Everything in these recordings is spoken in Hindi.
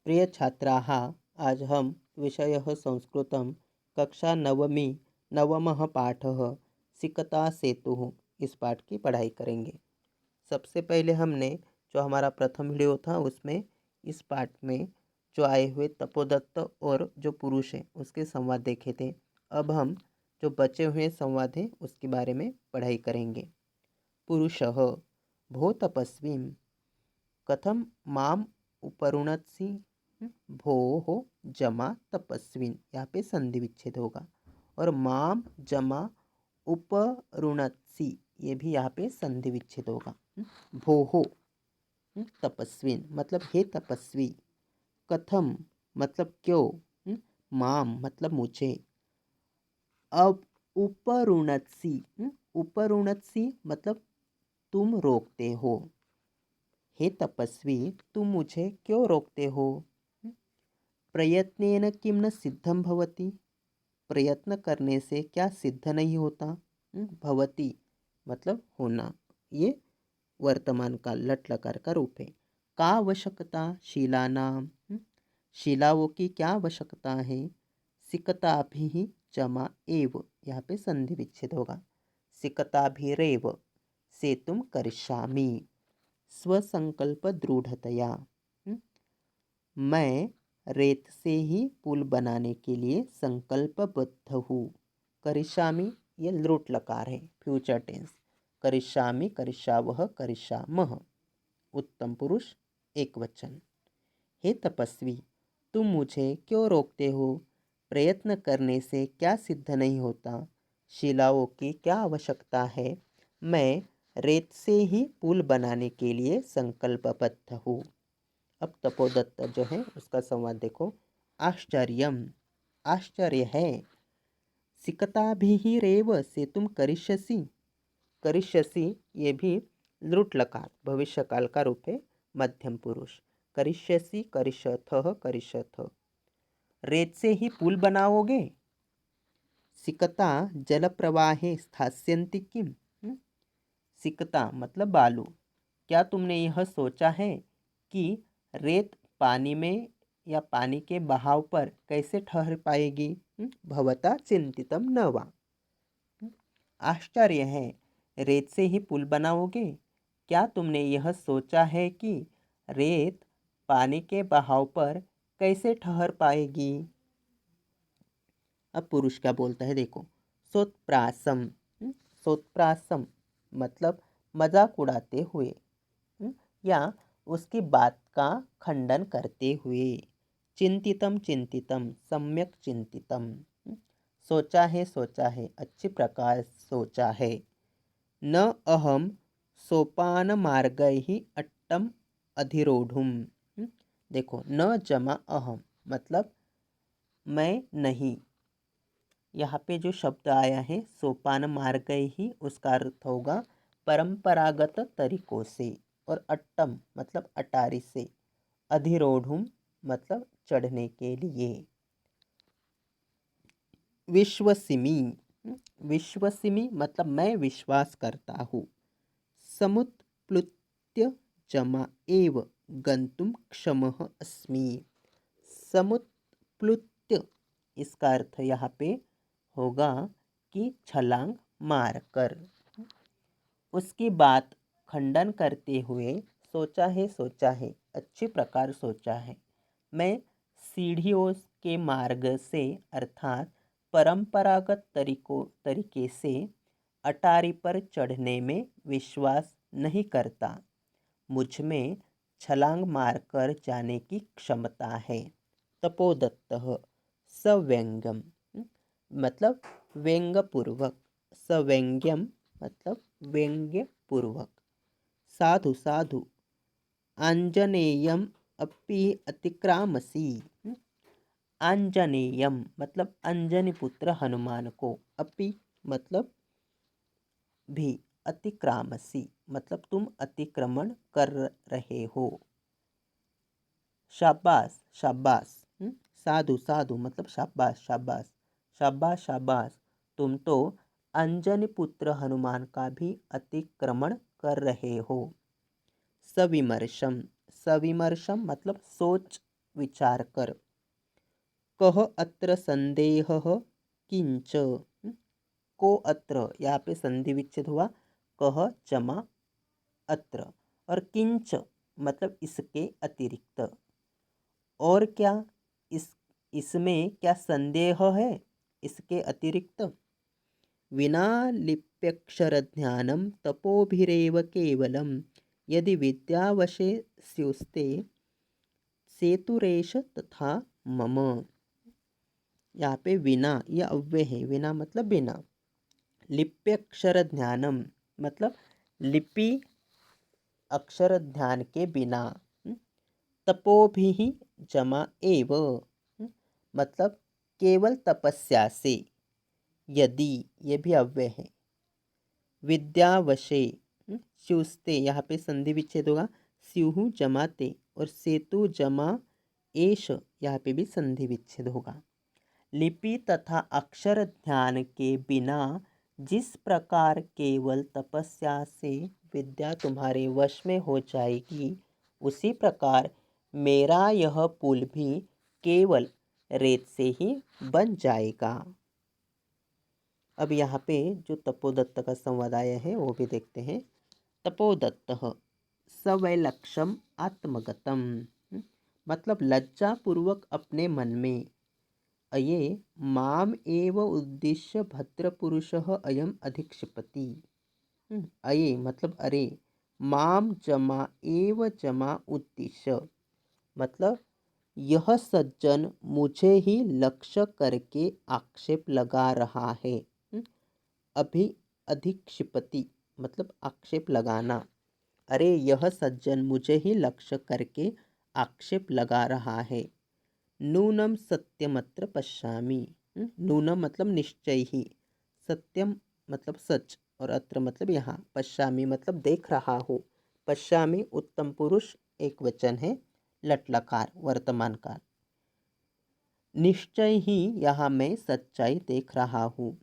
प्रिय छात्राः, आज हम विषयः संस्कृतं कक्षा नवमी नवमः पाठः सिकता सेतुः इस पाठ की पढ़ाई करेंगे। सबसे पहले हमने जो हमारा प्रथम वीडियो था उसमें इस पाठ में जो आए हुए तपोदत्त और जो पुरुष हैं उसके संवाद देखे थे। अब हम जो बचे हुए संवाद हैं उसके बारे में पढ़ाई करेंगे। पुरुषः भो तपस्वीं कथम माम उपरुणत्सि। भोः जमा तपस्विन, यहाँ पे संधि विच्छेद होगा। और माम जमा उपरुणत्सि, ये भी यहाँ पे संधि विच्छेद होगा। भोः तपस्विन मतलब हे तपस्वी। कथम मतलब क्यों। माम मतलब मुझे। अब उपरुणत्सि, उपरुणत्सि मतलब तुम रोकते हो। हे तपस्वी, तुम मुझे क्यों रोकते हो। प्रयत्नेन किम न सिद्धम भवति। प्रयत्न करने से क्या सिद्ध नहीं होता। भवति मतलब होना, ये वर्तमान काल लट लकार का रूप है। का आवश्यकता शीलानाम, शिलाओं की क्या आवश्यकता है। सिकताभिः जमा एव, यहाँ पे संधि विच्छेद होगा। सिकताभिरेव सेतुम करिष्यामि। स्वसंकल्प दृढ़तया, मैं रेत से ही पुल बनाने के लिए संकल्पबद्ध हूँ। करिष्यामि ये लृट लकार है, फ्यूचर टेंस। करिष्यामि, करिष्यावः, करिष्यामः उत्तम पुरुष एक वचन। हे तपस्वी, तुम मुझे क्यों रोकते हो। प्रयत्न करने से क्या सिद्ध नहीं होता। शिलाओं की क्या आवश्यकता है। मैं रेत से ही पुल बनाने के लिए संकल्पबद्ध हूँ। अब तपोदत्त जो है उसका संवाद देखो। आश्चर्यम, आश्चर्य है। सिकताभिरेव सेतुम करिष्यसि। करिष्यसि ये भी लृट लकार भविष्य काल का रूप है, मध्यम पुरुष। करिष्यसि, करिष्यथः, करिष्यथ। रेत से ही पुल बनाओगे। सिकता जल प्रवाहे स्थास्यन्ति किम। सिकता मतलब बालू। क्या तुमने यह सोचा है कि रेत पानी में या पानी के बहाव पर कैसे ठहर पाएगी। भवता चिंतितम न वा। आश्चर्य है, रेत से ही पुल बनाओगे। क्या तुमने यह सोचा है कि रेत पानी के बहाव पर कैसे ठहर पाएगी। अब पुरुष क्या बोलता है देखो। सोत्प्रासम, सोत्प्रासम मतलब मजाक उड़ाते हुए, या उसकी बात का खंडन करते हुए। चिंतितम, चिंतितम सम्यक चिंतितम, सोचा है अच्छी प्रकार सोचा है। न अहम सोपान मार्गैः अट्टम अधिरोढ़ुम। देखो न जमा अहम मतलब मैं नहीं। यहाँ पे जो शब्द आया है सोपान मार्ग ही, उसका अर्थ होगा परंपरागत तरीकों से। और अट्टम मतलब अटारी से। अधिरोढ़ुम मतलब चढ़ने के लिए। विश्वसिमी, विश्वसिमी मतलब मैं विश्वास करता हूँ। समुत्प्लुत्य जमा एव गंतुम क्षमः अस्मि। समुत्प्लुत्य इसका अर्थ यहाँ पे होगा कि छलांग मारकर। उसकी बात खंडन करते हुए सोचा है अच्छी प्रकार सोचा है। मैं सीढ़ियों के मार्ग से अर्थात परंपरागत तरीके से अटारी पर चढ़ने में विश्वास नहीं करता। मुझ में छलांग मारकर जाने की क्षमता है। तपोदत्तः सव्यंग्यम मतलब व्यंग्यपूर्वक। सव्यंग्यम मतलब व्यंग्यपूर्वक। साधु साधु आंजनेयम अपि अतिक्रामसि। आंजनेयम मतलब अंजनी पुत्र हनुमान को। अपि मतलब भी। अतिक्रामसि मतलब तुम अतिक्रमण कर रहे हो। शाबाश शाबाश, साधु साधु मतलब शाबाश शाबाश। शाबाश शाबाश, तुम तो अंजनी पुत्र हनुमान का भी अतिक्रमण कर रहे हो। सविमर्शम, सविमर्शम मतलब सोच विचार कर। कह अत्र संदेहः किंच। को अत्र, यहाँ पे संधि विच्छेद हुआ, कह जमा अत्र, और किंच मतलब इसके अतिरिक्त। और क्या, इस इसमें क्या संदेह है इसके अतिरिक्त। विना लिप्यक्षरज्ञानं तपोभिरेव केवलं यदि विद्यावशे स्युस्ते सेतुरेश तथा मम। यहाँ पे विना, यह अव्यय है, विना मतलब बिना। लिप्यक्षर ध्यानम मतलब लिपि अक्षर ध्यान के बिना। तपोभिः जमा एव मतलब केवल तपस्या से। यदि, ये भी अव्यय है। विद्यावशे स्युस्ते, यहाँ पे संधि विच्छेद होगा, स्युः जमाते, और सेतु जमा एष, यहाँ पे भी संधि विच्छेद होगा। लिपि तथा अक्षर ध्यान के बिना जिस प्रकार केवल तपस्या से विद्या तुम्हारे वश में हो जाएगी, उसी प्रकार मेरा यह पुल भी केवल रेत से ही बन जाएगा। अब यहाँ पे जो तपोदत्त का संवाद आया है वो भी देखते हैं। तपोदत्तः सवैलक्षम आत्मगतम, मतलब लज्जा पूर्वक अपने मन में, अये माम एव उद्दिश्य भद्रपुरुषः अयम अधिक्षिपति। अये मतलब अरे, माम जमा एव जमा उद्दिश्य मतलब यह सज्जन मुझे ही लक्ष्य करके आक्षेप लगा रहा है। अभी अधिक्षिपति मतलब आक्षेप लगाना। अरे यह सज्जन मुझे ही लक्ष्य करके आक्षेप लगा रहा है। नूनम सत्यमत्र पश्यामि, नूनम मतलब निश्चय ही, सत्यम मतलब सच, और अत्र मतलब यहाँ, पश्यामि मतलब देख रहा हो। पश्यामि उत्तम पुरुष एक वचन है, लट्लकार वर्तमान काल। निश्चय ही यहाँ मैं सच्चाई देख रहा हूँ।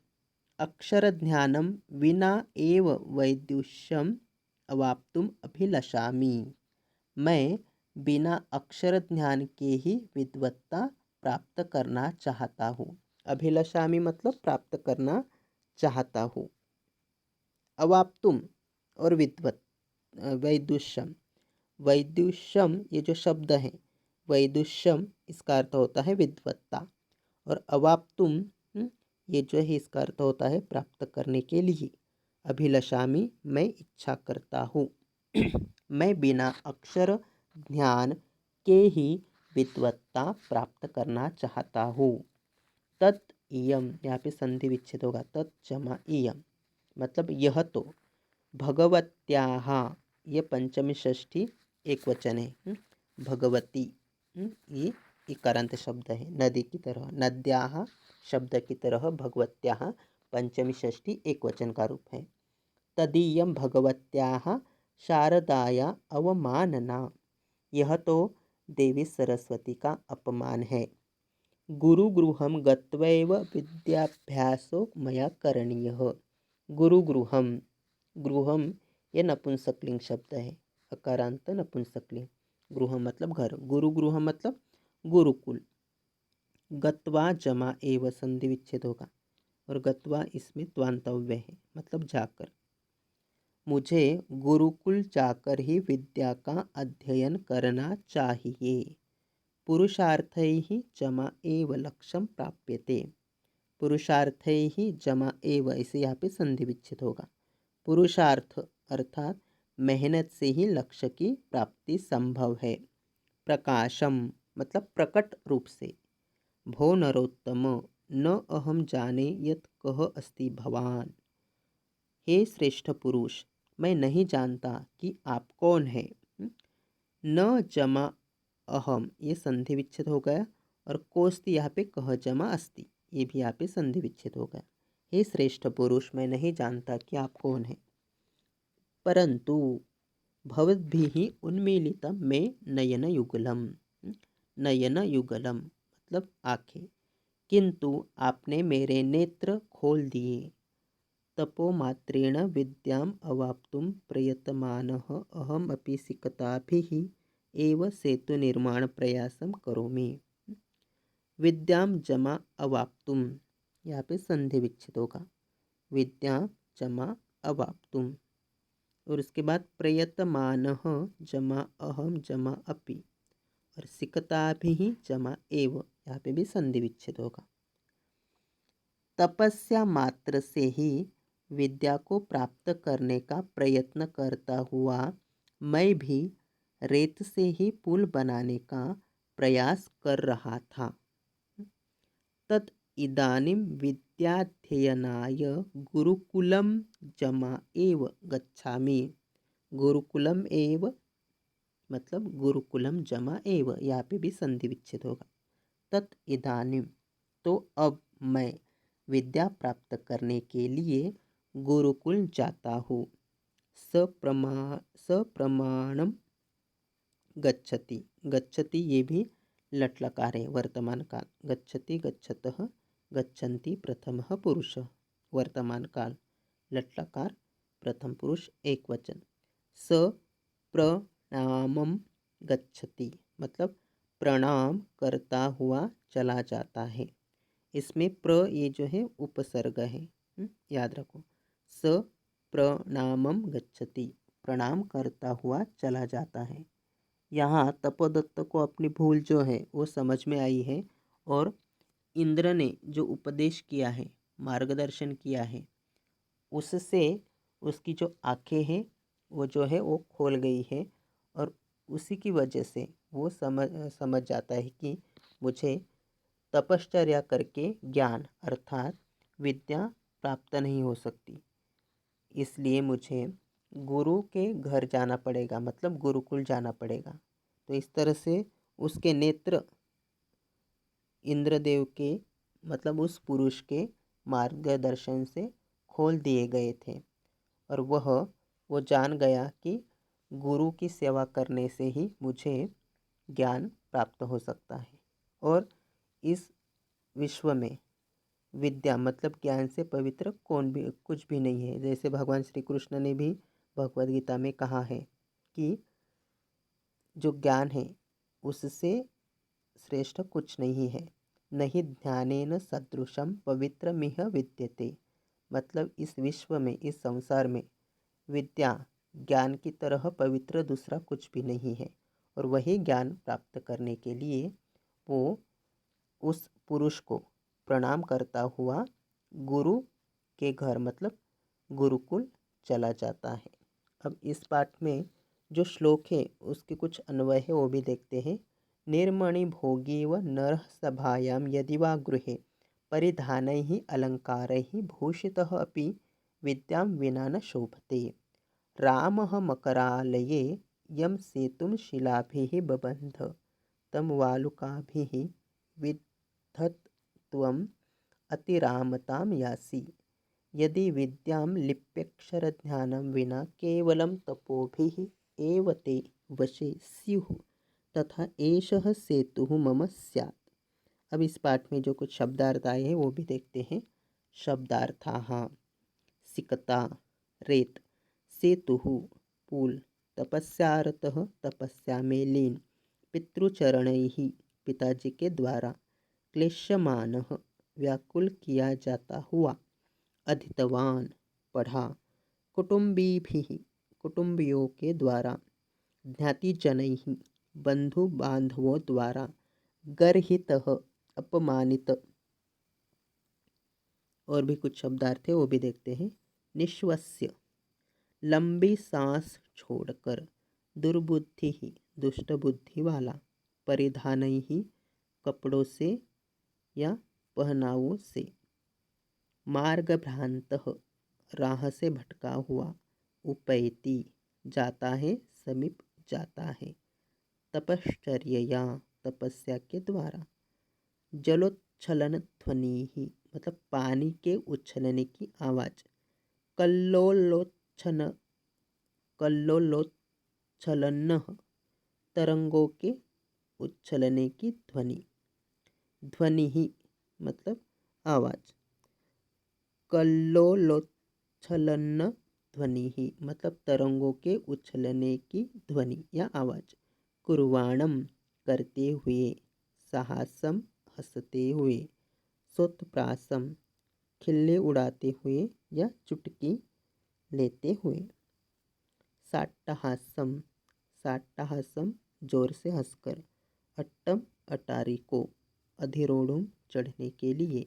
अक्षर ध्यानम विना एव वैदुष्यम अवाप्तुम अभिलषामि, मैं बिना अक्षर ध्यान के ही विद्वत्ता प्राप्त करना चाहता हूँ। अभिलषामि मतलब प्राप्त करना चाहता हूँ। अवाप्तुम और वैदुष्यम, वैदुष्यम ये जो शब्द है, वैदुष्यम इसका अर्थ होता है विद्वत्ता, और अवाप्तुम ये जो है इसका अर्थ होता है प्राप्त करने के लिए। अभिलषामि मैं इच्छा करता हूँ। मैं बिना अक्षर ध्यान के ही विद्वत्ता प्राप्त करना चाहता हूँ। तत् इयम, यहाँ पे संधि विच्छेद होगा, तत् जमा इयम मतलब यह तो, भगवत्याः ये पंचमी षष्ठी एक वचन है। भगवती ये इकारांत शब्द है, नदी की तरह, नद्याः शब्द की तरह भगवत्याः पंचमी षष्ठी एक वचन का रूप है। तदीयम भगवत्याः शारदाया अवमानना, यह तो देवी सरस्वती का अपमान है। गुरुगृहं गत्वैव विद्याभ्यासो मया करणीयः। गुरुगृहं, गृहम ये नपुंसकलिंग शब्द है, अकारांत नपुंसकलिंग। गृह मतलब घर, गुरुगृह मतलब गुरुकुल। गत्वा जमा एव संधि विच्छेद होगा, और गत्वा इसमें त्वांतव्य है मतलब जाकर। मुझे गुरुकुल जाकर ही विद्या का अध्ययन करना चाहिए। पुरुषार्थैः जमा एव लक्ष्यं प्राप्यते। पुरुषार्थैः जमा एव, इसे यहाँ पे संधि विच्छेद होगा। पुरुषार्थ अर्थात मेहनत से ही लक्ष्य की प्राप्ति संभव है। प्रकाशम मतलब प्रकट रूप से। भो नरोत्तम न अहम जाने यत् कः अस्ति भवान, हे श्रेष्ठ पुरुष मैं नहीं जानता कि आप कौन है। न जमा अहम ये संधि विच्छेद हो गया, और कोस्ति यहाँ पे कह जमा अस्ति, ये भी यहाँ पे संधि विच्छेद हो गया। हे श्रेष्ठ पुरुष मैं नहीं जानता कि आप कौन है। परंतु भवद्भिः उन्मीलितं मे नयनयुगलम, नयनयुगलम मतलब आँखें, किंतु आपने मेरे नेत्र खोल दिए। तपोमात्रेण विद्याम अवाप्तुं प्रयतमानः अहम अपि सिकताभिः एव सेतुनिर्माणप्रयासं करोमि। विद्यां जमा अवाप्तुम, यहाँ पे संधि विच्छेद होगा। विद्यां जमा अवाप्तुम। और उसके बाद प्रयतमानः जमा अहम जमा अपि, और सिकताभिः जमा एव, यहाँ पे भी संधि विच्छेद होगा। तपस्या मात्र से ही विद्या को प्राप्त करने का प्रयत्न करता हुआ मैं भी रेत से ही पुल बनाने का प्रयास कर रहा था। तत् इदानीं विद्याध्ययनाय गुरुकुलं जमा एव गच्छामि। गुरुकुलम एव मतलब गुरुकुलम जमा एव, यहाँ पे भी संधि विच्छेद होगा। तत् इदानीं, तो अब मैं विद्या प्राप्त करने के लिए गुरुकुल जाता हूँ। सप्रमाणम गच्छति, गच्छति ये भी लट लकार है, वर्तमान काल। गच्छति गच्छतः गच्छन्ति प्रथमः पुरुषः, वर्तमान काल। लट लकार प्रथम पुरुष एक वचन। सप्रणामम गच्छति मतलब प्रणाम करता हुआ चला जाता है। इसमें प्र ये जो है उपसर्ग है, याद रखो। स प्रणामम गच्छति, प्रणाम करता हुआ चला जाता है। यहाँ तपोदत्त को अपनी भूल जो है वो समझ में आई है, और इंद्र ने जो उपदेश किया है, मार्गदर्शन किया है, उससे उसकी जो आंखें हैं वो जो है वो खोल गई है, और उसी की वजह से वो समझ जाता है कि मुझे तपश्चर्या करके ज्ञान अर्थात विद्या प्राप्त नहीं हो सकती, इसलिए मुझे गुरु के घर जाना पड़ेगा, मतलब गुरुकुल जाना पड़ेगा। तो इस तरह से उसके नेत्र इंद्रदेव के मतलब उस पुरुष के मार्गदर्शन से खोल दिए गए थे, और वो जान गया कि गुरु की सेवा करने से ही मुझे ज्ञान प्राप्त हो सकता है। और इस विश्व में विद्या मतलब ज्ञान से पवित्र कौन भी कुछ भी नहीं है। जैसे भगवान श्री कृष्ण ने भी भगवद गीता में कहा है कि जो ज्ञान है उससे श्रेष्ठ कुछ नहीं है। नहीं ध्यानेन सदृशम पवित्रमिह विद्यते, मतलब इस विश्व में, इस संसार में विद्या ज्ञान की तरह पवित्र दूसरा कुछ भी नहीं है। और वही ज्ञान प्राप्त करने के लिए वो उस पुरुष को प्रणाम करता हुआ गुरु के घर मतलब गुरुकुल चला जाता है। अब इस पाठ में जो श्लोक है उसके कुछ अन्वय है वो भी देखते हैं। निर्मणि भोगी व नर सभायां यदि वा गृहे परिधानैः अलङ्कारैः भूषितः अपि विद्यां विना न शोभते। रामः मकरालये यं सेतुं शिलाभिः बबन्ध तं वालुकाभिः विद्धत् त्वम् अतिरामतां यासि। यदि विद्यां लिप्यक्षरध्यानं विना केवलं तपोभिः एव ते वशे स्युः तथा एषः सेतुः मम स्यात्। अब इस पाठ में जो कुछ शब्दार्थ आए हैं वो भी देखते हैं। शब्दार्थाः: सिकता रेत, सेतुः पुल, तपस्यारतः तपस्या में लीन, पितृचरणैः पिताजी के द्वारा, क्लेश्यमानः व्याकुल किया जाता हुआ, अधीतवान पढ़ा, कुटुंबीभिः कुटुंबियों के द्वारा, ज्ञातिजनैः बंधु बांधवों द्वारा, गर्हितः अपमानित। और भी कुछ शब्दार्थ है वो भी देखते हैं। निश्वस्य लंबी सांस छोड़कर, दुर्बुद्धि ही दुष्ट बुद्धि वाला, परिधानैः कपड़ों से या पहनावों से, मार्गभ्रांतः राह से भटका हुआ, उपैति जाता है समीप जाता है, तपश्चर्यया तपस्या के द्वारा, जलोच्छलन ध्वनि ही मतलब पानी के उछलने की आवाज़, कल्लोलोच्छन कल्लोलोच्छलन तरंगों के उछलने की ध्वनि, ध्वनि ही मतलब आवाज़, कल्लोलोच्छलन ध्वनि ही मतलब तरंगों के उछलने की ध्वनि या आवाज़, कुर्वाणम करते हुए, साहसम हंसते हुए, सोत्प्रासम खिल्ली उड़ाते हुए या चुटकी लेते हुए, साट्टहासम साट्टहासम जोर से हंसकर, अट्टम अटारी को, अधिरोढ़ुम चढ़ने के लिए,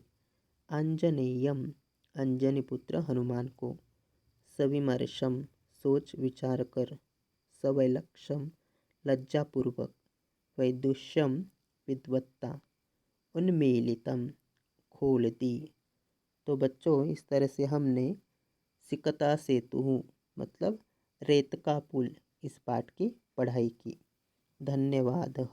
आंजनेयम अंजनी पुत्र हनुमान को, सविमर्शम सोच विचार कर, सवैलक्षम लज्जापूर्वक, वैदुष्यम विद्वत्ता, उन्मीलितम खोल दी। तो बच्चों, इस तरह से हमने सिकता सेतु मतलब रेत का पुल इस पाठ की पढ़ाई की। धन्यवाद।